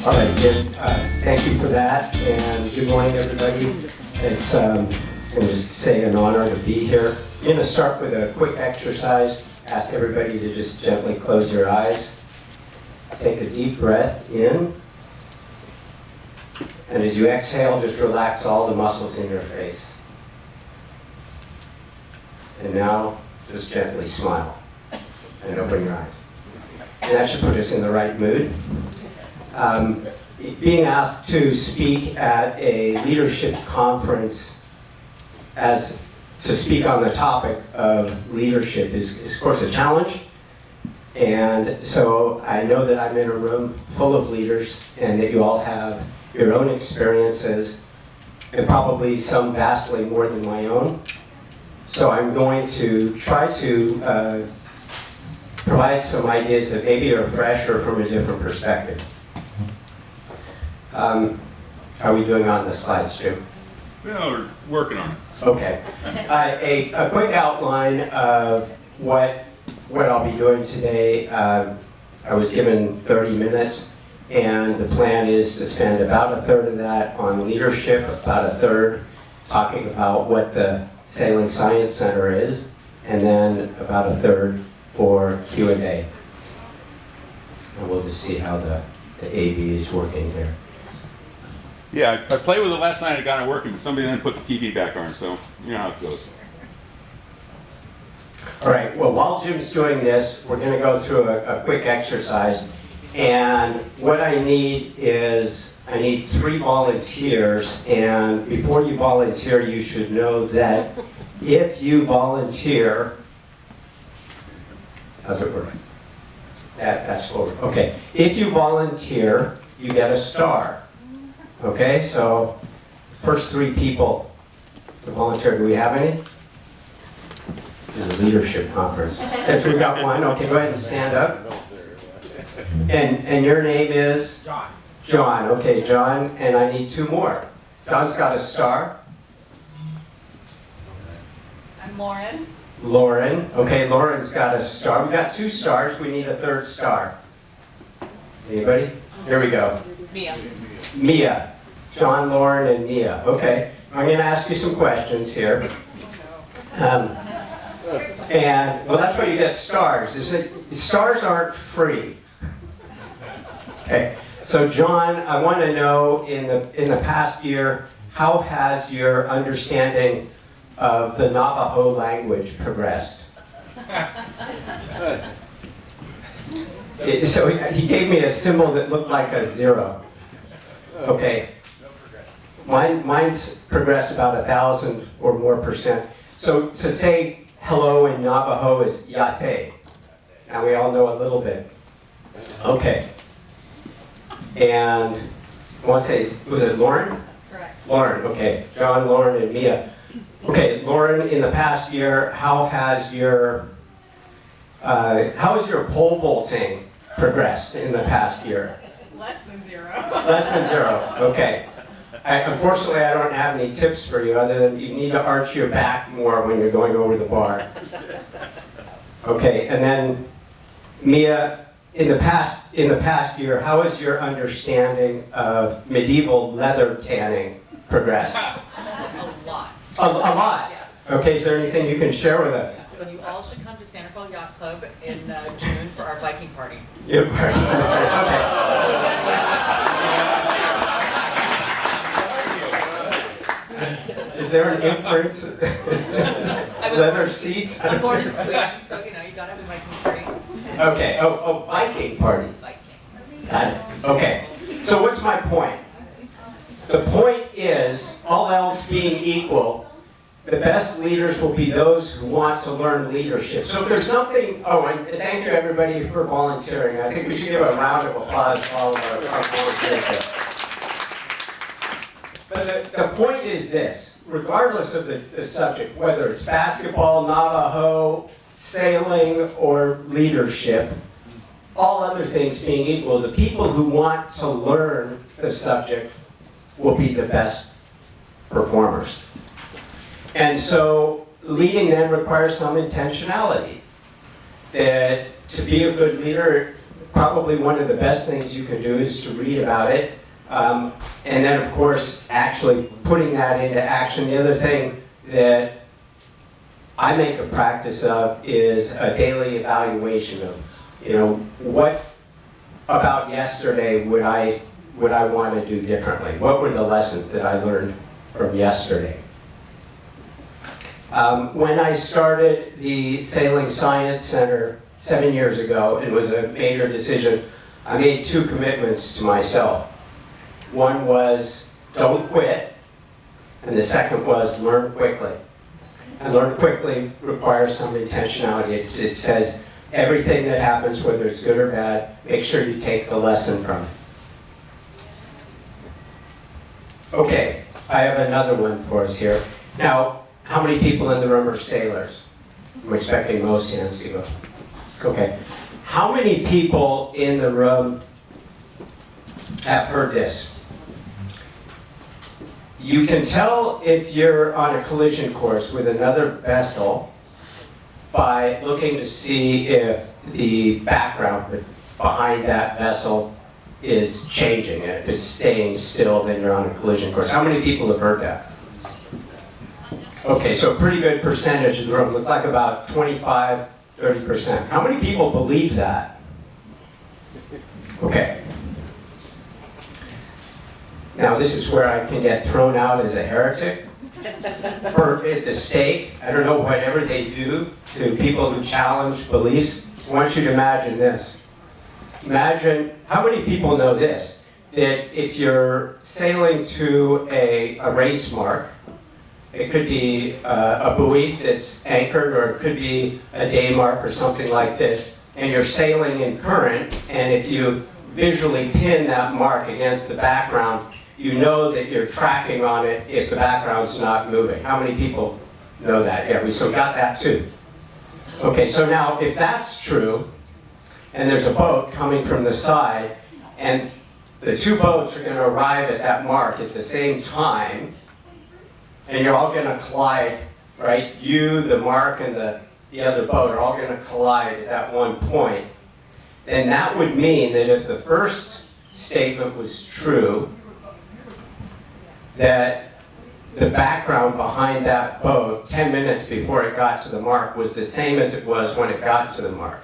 All right, Jim, thank you for that, and good morning, everybody. It's, I was say, an honor to be here. I'm going to start with a quick exercise. Ask everybody to just gently close your eyes. Take a deep breath in, and as you exhale, just relax all the muscles in your face. And now, just gently smile and open your eyes. And that should put us in the right mood. Being asked to speak at a leadership conference to speak on the topic of leadership is of course a challenge. And so I know that I'm in a room full of leaders and that you all have your own experiences and probably some vastly more than my own. So I'm going to try to provide some ideas that maybe are fresh or from a different perspective. Are we doing on the slides, Jim? Yeah, we're working on it. Okay. A quick outline of what I'll be doing today. I was given 30 minutes, and the plan is to spend about a third of that on leadership, about a third talking about what the Sailing Science Center is, and then about a third for Q&A. And we'll just see how the AV is working here. Yeah, I played with it last night and it got it working, but somebody then put the TV back on, so you know how it goes. All right, well, while Jim's doing this, we're going to go through a quick exercise. And what I need is, I need 3 volunteers. And before you volunteer, you should know that if you volunteer, how's it work? That's forward. Okay, if you volunteer, you get a star. Okay, so first 3 people to volunteer. Do we have any? This is a leadership conference. If we've got one, okay, go ahead and stand up. And your name is? John. John, okay, John, and I need 2 more. John's got a star. I'm Lauren. Lauren, okay, Lauren's got a star. We got 2 stars, we need a 3rd star. Anybody? Here we go. Mia. Mia. John, Lauren, and Mia. Okay, I'm going to ask you some questions here. And, well, that's why you get stars. Stars aren't free. Okay, so John, I want to know in the past year, how has your understanding of the Navajo language progressed? So he gave me a symbol that looked like a 0. Okay. Mine's progressed about 1,000 or more %. So to say hello in Navajo is yate. Now we all know a little bit. Okay. And I want to say, was it Lauren? That's correct. Lauren, okay. John, Lauren, and Mia. Okay, Lauren, in the past year, how has your pole vaulting progressed in the past year? Less than 0. Less than 0, okay. Unfortunately, I don't have any tips for you other than you need to arch your back more when you're going over the bar. Okay, and then Mia, in the past year, how has your understanding of medieval leather tanning progressed? A lot. A lot? Yeah. Okay, is there anything you can share with us? You all should come to Santa Fe Yacht Club in June for our Viking party. Yeah, okay. Is there an inference? Leather seats? I'm born in Sweden, so you gotta have a Viking party. Okay, oh, Viking party. Viking. Got it. Okay, so what's my point? The point is, all else being equal, the best leaders will be those who want to learn leadership. So if there's something, and thank you everybody for volunteering. I think we should give a round of applause for all of our volunteers. But the point is this, regardless of the subject, whether it's basketball, Navajo, sailing, or leadership, all other things being equal, the people who want to learn the subject will be the best performers. And so leading then requires some intentionality. That to be a good leader, probably one of the best things you can do is to read about it. And then, of course, actually putting that into action. The other thing that I make a practice of is a daily evaluation of, what about yesterday would I want to do differently? What were the lessons that I learned from yesterday? When I started the Sailing Science Center 7 years ago, it was a major decision. I made 2 commitments to myself. One was don't quit, and the second was learn quickly. And learn quickly requires some intentionality. It says everything that happens, whether it's good or bad, make sure you take the lesson from it. Okay, I have another one for us here. Now, how many people in the room are sailors? I'm expecting most hands to go. Okay. How many people in the room have heard this? You can tell if you're on a collision course with another vessel by looking to see if the background behind that vessel is changing. And if it's staying still, then you're on a collision course. How many people have heard that? Okay, so a pretty good percentage of the room. Looked like about 25, 30%. How many people believe that? Okay. Now this is where I can get thrown out as a heretic, burnt at the stake. I don't know, whatever they do to people who challenge beliefs. I want you to imagine this. Imagine, how many people know this? That if you're sailing to a race mark, it could be a buoy that's anchored, or it could be a day mark or something like this, and you're sailing in current, and if you visually pin that mark against the background, you know that you're tracking on it if the background's not moving. How many people know that? Yeah, we still got that too. Okay, so now if that's true, and there's a boat coming from the side, and the 2 boats are going to arrive at that mark at the same time, and you're all going to collide, right? You, the mark, and the other boat are all going to collide at that one point. Then that would mean that if the first statement was true, that the background behind that boat 10 minutes before it got to the mark was the same as it was when it got to the mark.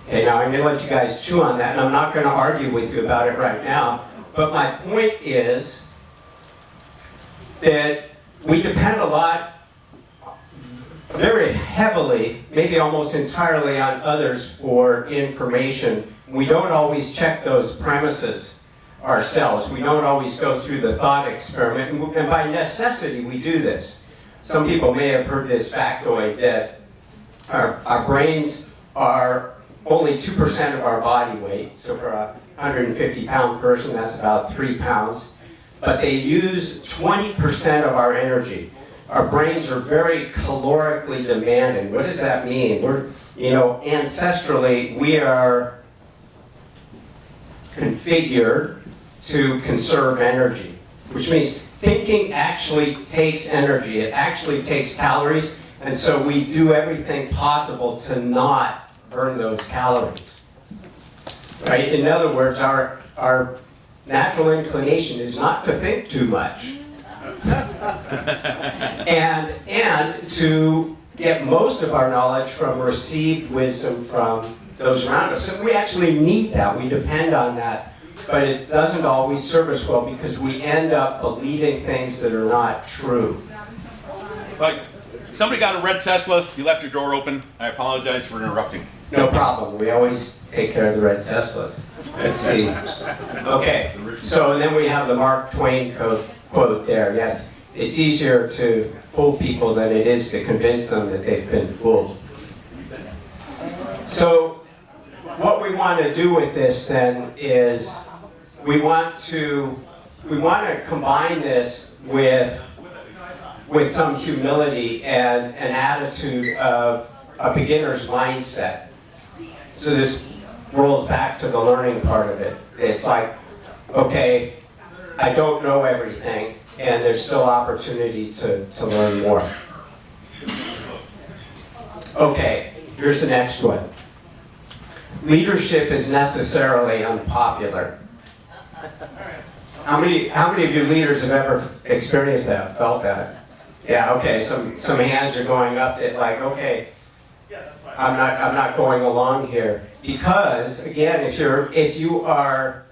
Okay, now I'm going to let you guys chew on that, and I'm not going to argue with you about it right now, but my point is that we depend a lot, very heavily, maybe almost entirely, on others for information. We don't always check those premises ourselves. We don't always go through the thought experiment, and by necessity we do this. Some people may have heard this factoid that our brains are only 2% of our body weight. So for a 150-pound person, that's about 3 pounds. But they use 20% of our energy. Our brains are very calorically demanding. What does that mean? Ancestrally, we are configured to conserve energy, which means thinking actually takes energy. It actually takes calories, and so we do everything possible to not burn those calories. Right? In other words, our natural inclination is not to think too much. and to get most of our knowledge from received wisdom from those around us. So we actually need that. We depend on that. But it doesn't always serve us well because we end up believing things that are not true. Like, somebody got a red Tesla, you left your door open. I apologize for interrupting. No problem. We always take care of the red Tesla. Let's see. Okay. So and then we have the Mark Twain quote there. Yes. It's easier to fool people than it is to convince them that they've been fooled. So what we want to do with this then is we want to combine this with some humility and an attitude of a beginner's mindset. So this rolls back to the learning part of it. It's like, okay, I don't know everything, and there's still opportunity to learn more. Okay, here's the next one. leadership is necessarily unpopular. How many of you leaders have ever experienced that, felt that? Yeah, okay, some hands are going up that like, okay, I'm not going along here. Because, again, if you are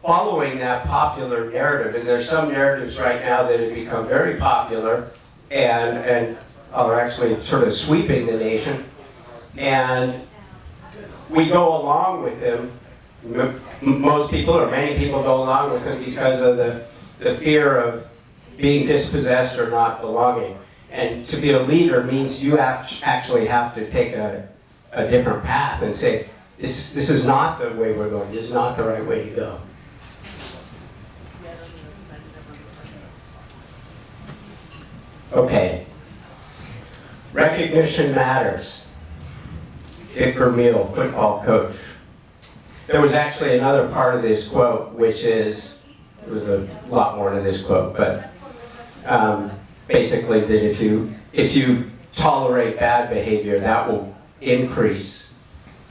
following that popular narrative, and there's some narratives right now that have become very popular and are actually sort of sweeping the nation, and we go along with them. Most people, or many people, go along with them because of the fear of being dispossessed or not belonging. And to be a leader means you actually have to take a different path and say, this is not the way we're going. This is not the right way to go. Okay. Recognition matters. Dick Vermeil, football coach. There was actually another part of this quote, which is, there was a lot more to this quote, but basically that if you tolerate bad behavior, that will increase,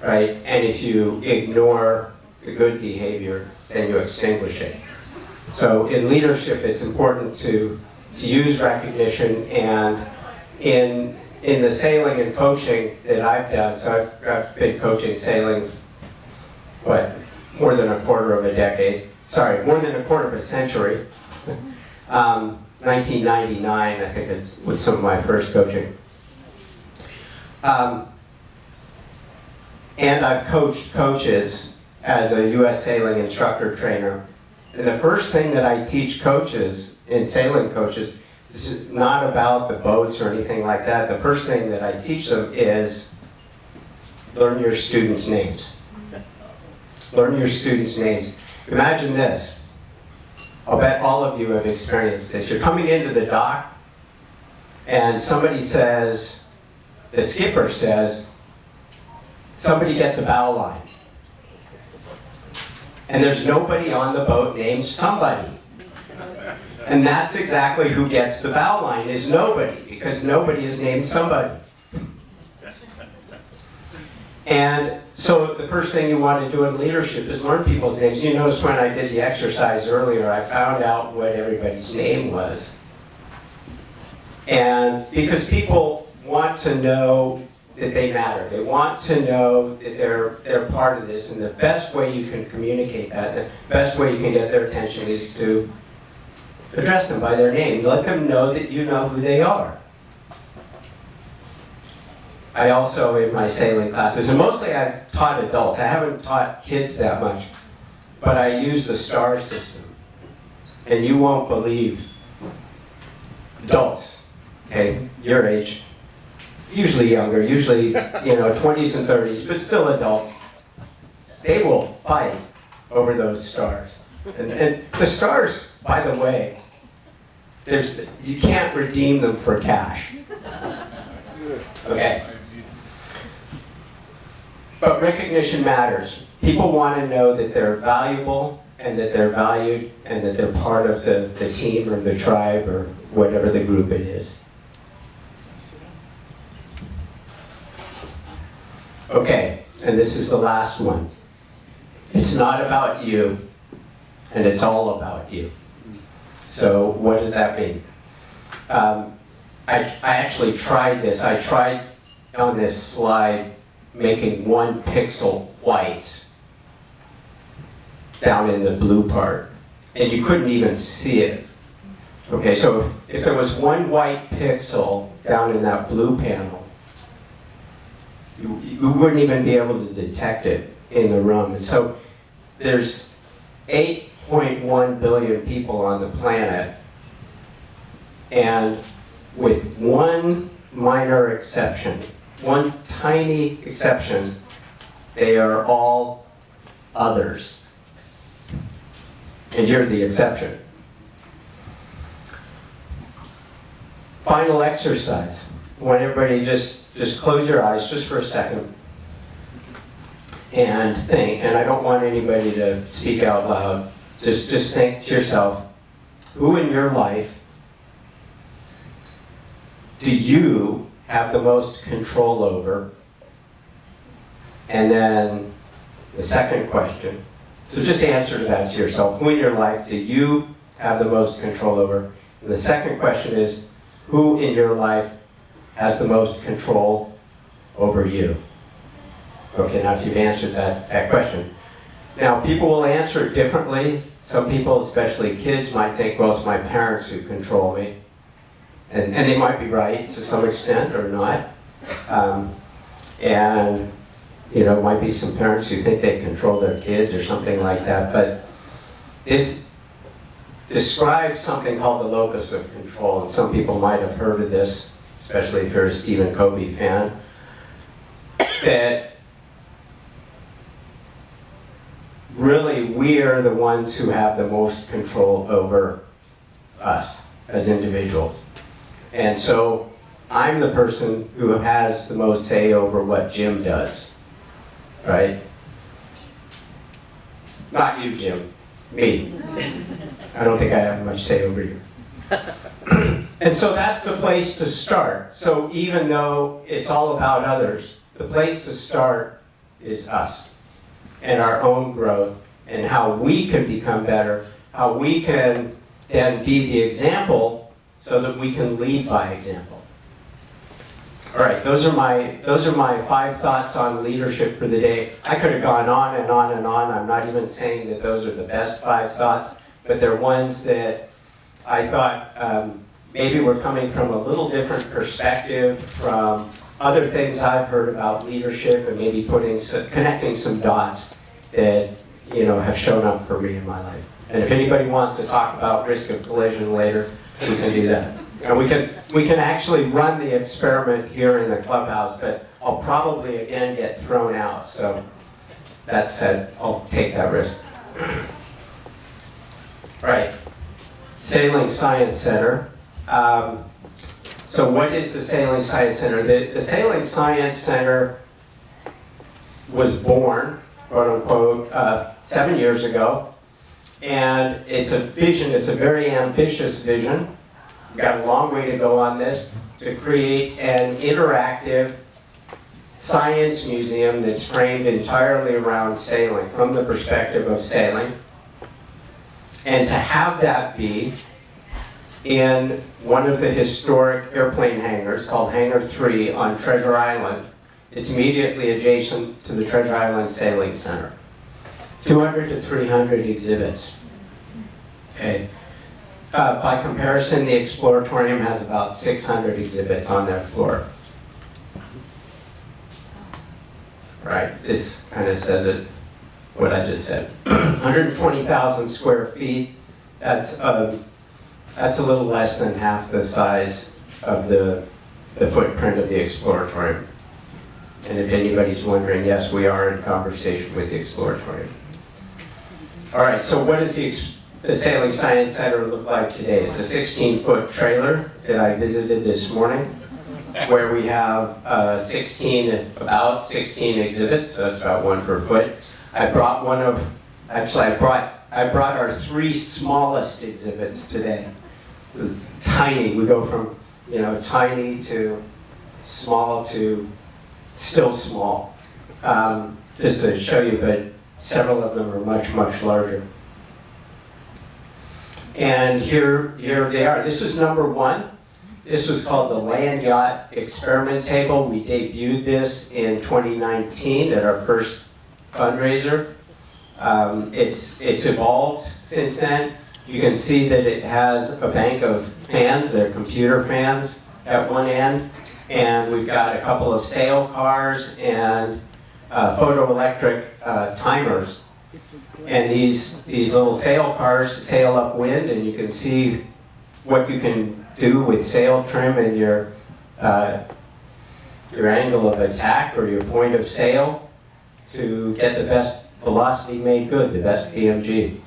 right? And if you ignore the good behavior, then you extinguish it. So in leadership, it's important to use recognition, and in the sailing and coaching that I've done, so I've been coaching sailing, more than a quarter of a decade. Sorry, more than a quarter of a century. 1999, I think, it was some of my first coaching. And I've coached coaches as a U.S. sailing instructor trainer. And the first thing that I teach coaches, in sailing coaches, is not about the boats or anything like that. The first thing that I teach them is learn your students' names. Learn your students' names. Imagine this. I'll bet all of you have experienced this. You're coming into the dock, and somebody says, the skipper says, somebody get the bow line. And there's nobody on the boat named somebody. And that's exactly who gets the bow line, is nobody, because nobody is named somebody. And so the first thing you want to do in leadership is learn people's names. You notice when I did the exercise earlier, I found out what everybody's name was. And because people want to know that they matter. They want to know that they're part of this, and the best way you can communicate that, the best way you can get their attention is to address them by their name. Let them know that you know who they are. I also, in my sailing classes, and mostly I've taught adults. I haven't taught kids that much, but I use the STAR system. And you won't believe, adults, okay, your age, usually younger, usually 20s and 30s, but still adults, they will fight over those stars. And the stars, by the way, you can't redeem them for cash. Okay? But recognition matters. People want to know that they're valuable and that they're valued and that they're part of the team or the tribe or whatever the group it is. Okay, and this is the last one. It's not about you, and it's all about you. So what does that mean? I actually tried this. I tried on this slide making 1 pixel white down in the blue part, and you couldn't even see it. Okay, so if there was 1 white pixel down in that blue panel, you wouldn't even be able to detect it in the room. And so there's 8.1 billion people on the planet, and with one minor exception, one tiny exception, they are all others. And you're the exception. Final exercise. I want everybody just close your eyes just for a second and think. And I don't want anybody to speak out loud. Just think to yourself, who in your life do you have the most control over? And then the second question, so just answer that to yourself. Who in your life do you have the most control over? And the second question is, who in your life has the most control over you? Okay, now if you've answered that question. Now, people will answer it differently. Some people, especially kids, might think, well, it's my parents who control me. And they might be right to some extent or not. And, you know, might be some parents who think they control their kids or something like that. But this describes something called the locus of control. And some people might have heard of this, especially if you're a Stephen Covey fan, that really we are the ones who have the most control over us as individuals. And so I'm the person who has the most say over what Jim does, right? Not you, Jim, me. I don't think I have much say over you. And so that's the place to start. So even though it's all about others, the place to start is us and our own growth and how we can become better, how we can then be the example so that we can lead by example. All right, those are my 5 thoughts on leadership for the day. I could have gone on and on and on. I'm not even saying that those are the best 5 thoughts, but they're ones that I thought maybe were coming from a little different perspective from other things I've heard about leadership, and maybe connecting some dots that, you know, have shown up for me in my life. And if anybody wants to talk about risk of collision later, we can do that. And we can actually run the experiment here in the clubhouse, but I'll probably again get thrown out. So that said, I'll take that risk. Right. Sailing Science Center. So what is the Sailing Science Center? The Sailing Science Center was born, quote unquote, 7 years ago. And it's a vision, it's a very ambitious vision. We've got a long way to go on this, to create an interactive science museum that's framed entirely around sailing, from the perspective of sailing. And to have that be in one of the historic airplane hangars called Hangar 3 on Treasure Island. It's immediately adjacent to the Treasure Island Sailing Center. 200 to 300 exhibits. Okay. By comparison, the Exploratorium has about 600 exhibits on their floor. Right, this kind of says it, what I just said. 120,000 square feet, that's a little less than half the size of the footprint of the Exploratorium. And if anybody's wondering, yes, we are in conversation with the Exploratorium. All right, so what does the Sailing Science Center look like today? It's a 16-foot trailer that I visited this morning, where we have about 16 exhibits, so that's about 1 per foot. I brought I brought our 3 smallest exhibits today. Tiny, we go from, you know, tiny to small to still small. Just to show you, but several of them are much, much larger. And here they are. This is number 1. This was called the Land Yacht Experiment Table. We debuted this in 2019 at our first fundraiser. It's evolved since then. You can see that it has a bank of fans. They're computer fans at one end. And we've got a couple of sail cars and photoelectric timers. And these little sail cars sail upwind, and you can see what you can do with sail trim and your angle of attack or your point of sail to get the best velocity made good, the best PMG.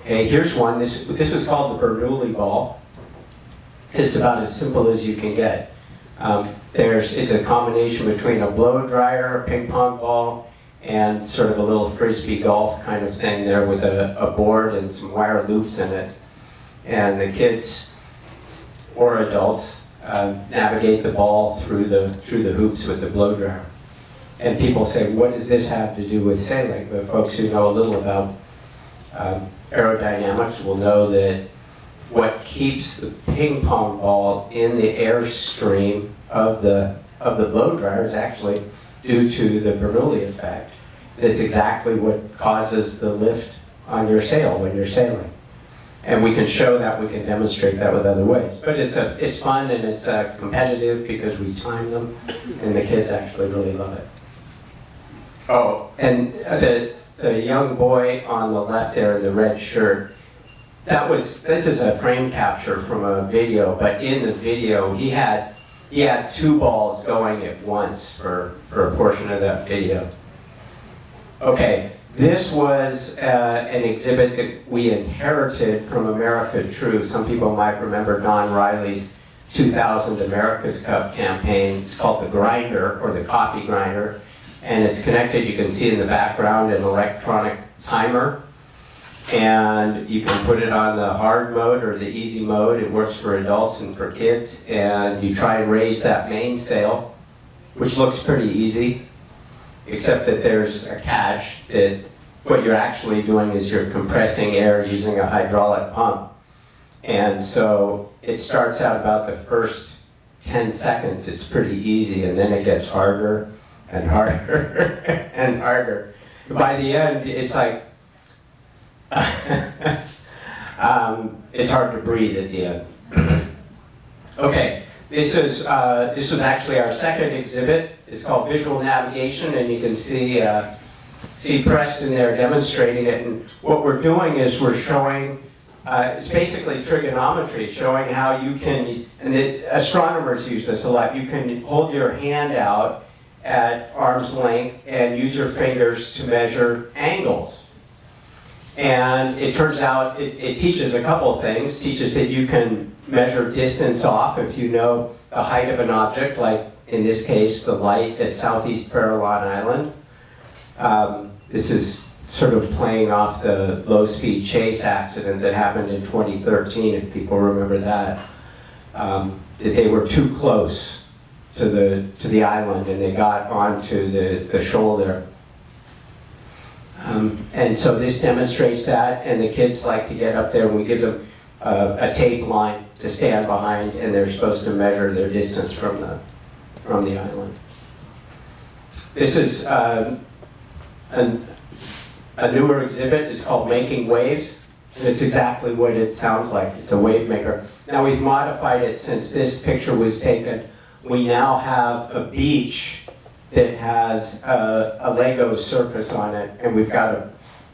Okay, here's one. This is called the Bernoulli ball. It's about as simple as you can get. It's a combination between a blow dryer, a ping pong ball, and sort of a little frisbee golf kind of thing there with a board and some wire loops in it. And the kids or adults navigate the ball through the hoops with the blow dryer. And people say, what does this have to do with sailing? But folks who know a little about aerodynamics will know that what keeps the ping pong ball in the airstream of the blow dryer is actually due to the Bernoulli effect. It's exactly what causes the lift on your sail when you're sailing. And we can show that, we can demonstrate that with other ways. But it's fun and it's competitive because we time them, and the kids actually really love it. Oh, and the young boy on the left there in the red shirt, this is a frame capture from a video, but in the video he had 2 balls going at once for a portion of that video. Okay, this was an exhibit that we inherited from America True. Some people might remember Don Riley's 2000 America's Cup campaign. It's called the grinder, or the coffee grinder, and it's connected, you can see in the background, an electronic timer. And you can put it on the hard mode or the easy mode. It works for adults and for kids. And you try and raise that mainsail, which looks pretty easy, except that there's a catch that what you're actually doing is you're compressing air using a hydraulic pump. And so it starts out about the first 10 seconds, it's pretty easy, and then it gets harder and harder and harder. By the end, it's like, it's hard to breathe at the end. Okay, this was actually our second exhibit. It's called Visual Navigation, and you can see Preston there demonstrating it. And what we're doing is we're showing, it's basically trigonometry, showing how you can, and the astronomers use this a lot, you can hold your hand out at arm's length and use your fingers to measure angles. And it turns out it teaches a couple of things. It teaches that you can measure distance off if you know the height of an object, like in this case, the light at Southeast Farallon Island. This is sort of playing off the low-speed chase accident that happened in 2013, if people remember that. That they were too close to the island and they got onto the shoulder. And so this demonstrates that, and the kids like to get up there, and we give them a tape line to stand behind, and they're supposed to measure their distance from the island. This is a newer exhibit. It's called Making Waves, and it's exactly what it sounds like. It's a wave maker. Now we've modified it since this picture was taken. We now have a beach that has a Lego surface on it, and we've got a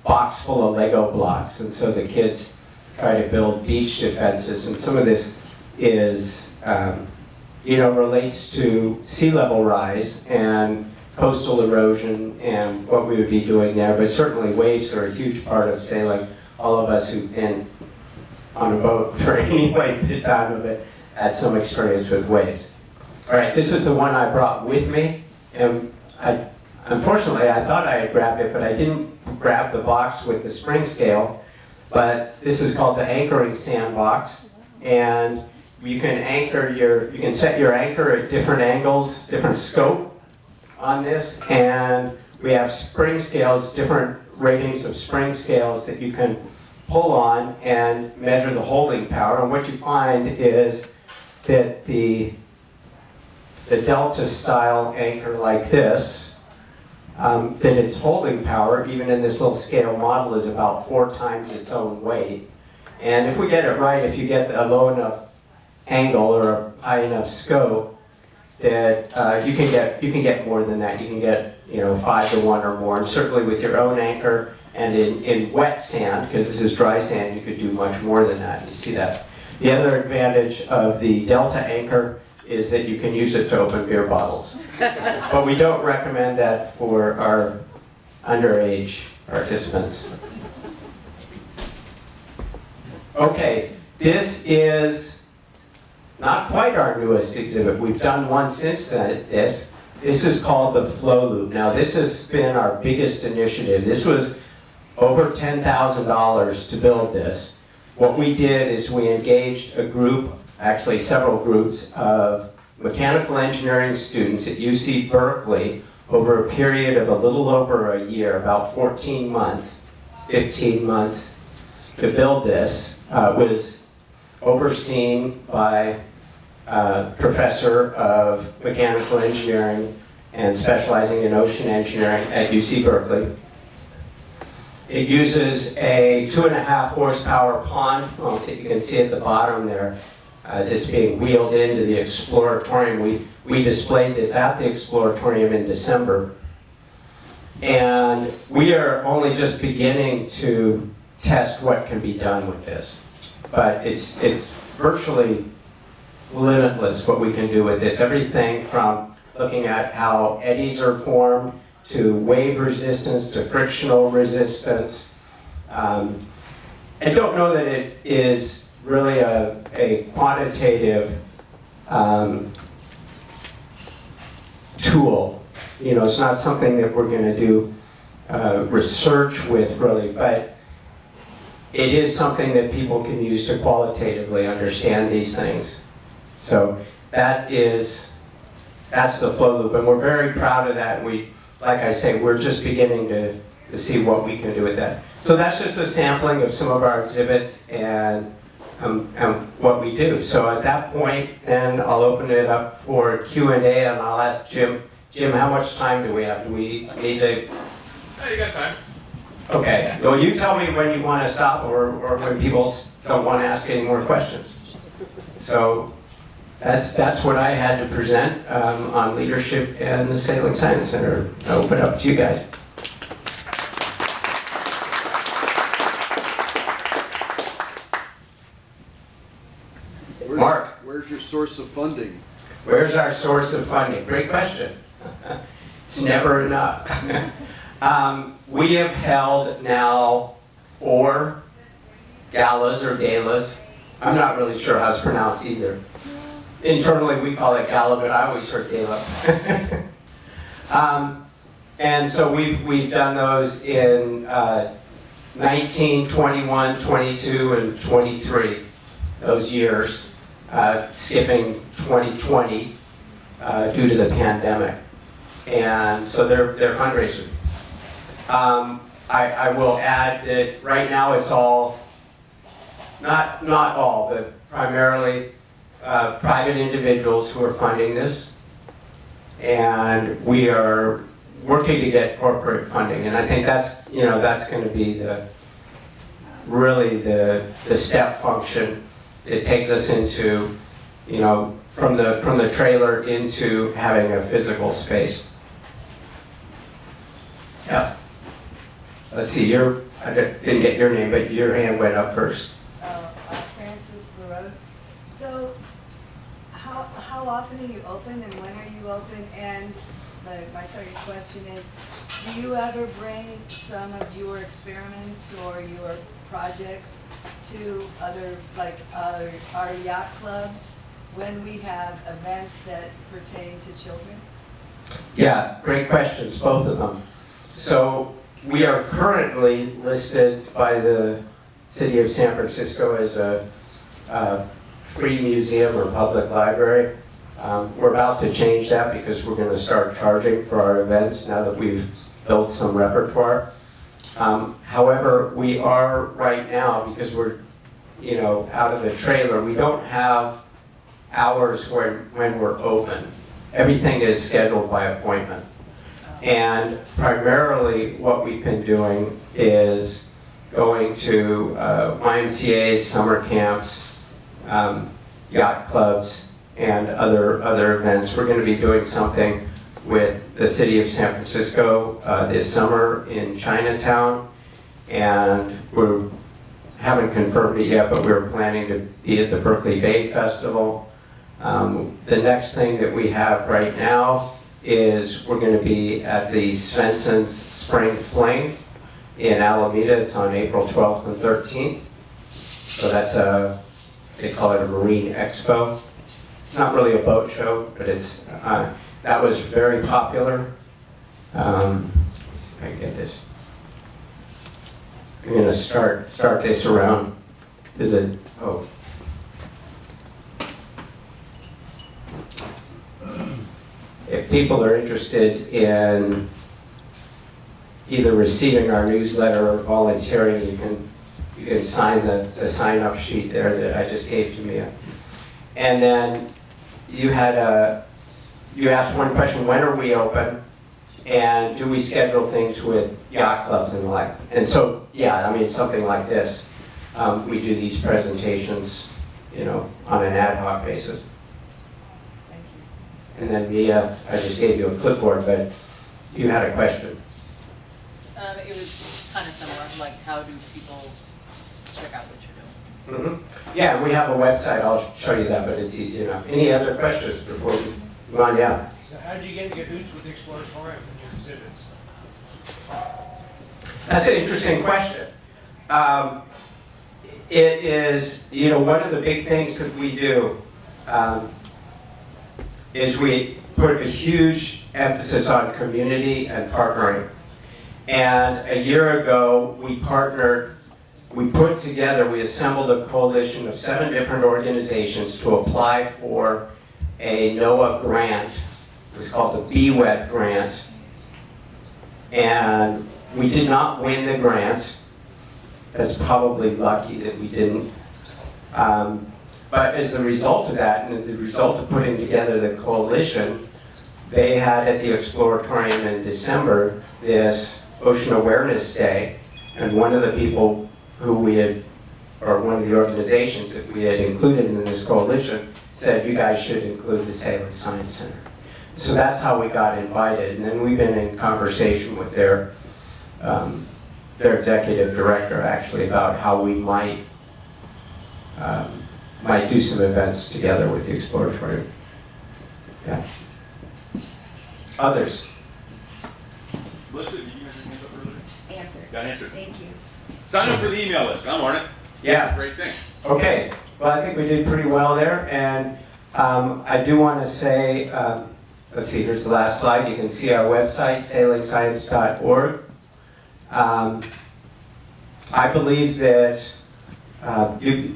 box full of Lego blocks, and so the kids try to build beach defenses, and some of this is, relates to sea level rise and coastal erosion and what we would be doing there, but certainly waves are a huge part of sailing. All of us who've been on a boat for any length of time of it had some experience with waves. All right, this is the one I brought with me. And unfortunately, I thought I had grabbed it, but I didn't grab the box with the spring scale. But this is called the anchoring sandbox, and you can set your anchor at different angles, different scope on this, and we have spring scales, different ratings of spring scales that you can pull on and measure the holding power. And what you find is that the Delta style anchor like this, that its holding power, even in this little scale model, is about 4 times its own weight. And if we get it right, if you get a low enough angle or a high enough scope, that you can get more than that. You can get 5 to 1 or more. And certainly with your own anchor and in wet sand, because this is dry sand, you could do much more than that. You see that. The other advantage of the Delta anchor is that you can use it to open beer bottles. But we don't recommend that for our underage participants. Okay, this is not quite our newest exhibit. We've done one since then. This is called the Flow Loop. Now this has been our biggest initiative. This was over $10,000 to build this. What we did is we engaged a group actually several groups of mechanical engineering students at UC Berkeley over a period of a little over a year, about 14 months, 15 months to build this. Was overseen by a professor of mechanical engineering and specializing in ocean engineering at UC Berkeley. It uses a 2.5 horsepower pond pump that you can see at the bottom there as it's being wheeled into the Exploratorium. We displayed this at the Exploratorium in December. And we are only just beginning to test what can be done with this. But it's virtually limitless what we can do with this. Everything from looking at how eddies are formed, to wave resistance, to frictional resistance. I don't know that it is really a quantitative tool. You know, it's not something that we're going to do research with really, but it is something that people can use to qualitatively understand these things. So that's the flow loop, and we're very proud of that. Like I say, we're just beginning to see what we can do with that. So that's just a sampling of some of our exhibits and what we do. So at that point, then I'll open it up for Q&A, and I'll ask Jim, how much time do we have? Do we need to? Hey, you got time. Okay, well, you tell me when you want to stop or when people don't want to ask any more questions. So that's what I had to present on leadership and the Sailing Science Center. I'll open it up to you guys. Mark. Where's your source of funding? Where's our source of funding? Great question. It's never enough. We have held now 4 galas or galas. I'm not really sure how it's pronounced either. Internally we call it gala, but I always heard gala. And so we've done those in 19, 21, 22, and 23, those years, skipping 2020 due to the pandemic. And so they're fundraisers. I will add that right now it's all, not all, but primarily private individuals who are funding this. And we are working to get corporate funding. And I think that's going to be really the step function that takes us into, from the trailer into having a physical space. Yeah. Let's see, I didn't get your name, but your hand went up first. Francis LaRose. So, how often are you open and when are you open? And my second question is, do you ever bring some of your experiments or your projects to other, like our yacht clubs when we have events that pertain to children? Yeah, great questions, both of them. So we are currently listed by the City of San Francisco as a free museum or public library. We're about to change that because we're going to start charging for our events now that we've built some repertoire. However, we are right now, because we're out of the trailer, we don't have hours when we're open. Everything is scheduled by appointment. And primarily what we've been doing is going to YMCA's, summer camps, yacht clubs, and other events. We're going to be doing something with the City of San Francisco this summer in Chinatown, and we haven't confirmed it yet, but we're planning to be at the Berkeley Bay Festival. The next thing that we have right now is we're going to be at the Swenson's Spring Fling in Alameda. It's on April 12th and 13th. So that's they call it a marine expo. Not really a boat show, but it's that was very popular. Let's see if I can get this. I'm going to start this around. Is it? Oh. if people are interested in either receiving our newsletter or volunteering, you can sign the sign-up sheet there that I just gave to Mia. And then you asked one question: when are we open? And do we schedule things with yacht clubs and the like? And so, yeah, I mean, something like this. We do these presentations, on an ad hoc basis. Thank you. And then Mia, I just gave you a clipboard, but you had a question. It was kind of similar, like how do people check out what you're doing? Yeah, we have a website. I'll show you that, but it's easy enough. Any other questions before we move on down? So how do you get in cahoots with the Exploratorium and your exhibits? That's an interesting question. It is, one of the big things that we do is we put a huge emphasis on community and partnering. And a year ago, we assembled a coalition of 7 different organizations to apply for a NOAA grant. It was called the BWEB grant. And we did not win the grant. That's probably lucky that we didn't. But as a result of that, and as a result of putting together the coalition, they had at the Exploratorium in December this Ocean Awareness Day, and one of the people one of the organizations that we had included in this coalition said, you guys should include the Salem Science Center. So that's how we got invited, and then we've been in conversation with their executive director actually about how we might do some events together with the Exploratorium. Yeah. Others? Melissa, did you have your hand up earlier? Answered. Got answered. Thank you. Sign up for the email list. I'm on it. Yeah. Great thing. Okay. Well, I think we did pretty well there, and I do want to say, let's see, here's the last slide. You can see our website, sailingscience.org. I believe that you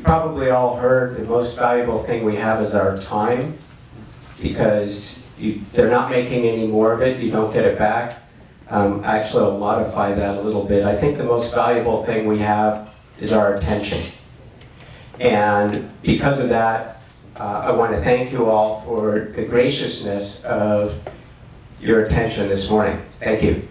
probably all heard the most valuable thing we have is our time, because they're not making any more of it. You don't get it back. Actually, I'll modify that a little bit. I think the most valuable thing we have is our attention. And because of that, I want to thank you all for the graciousness of your attention this morning. Thank you.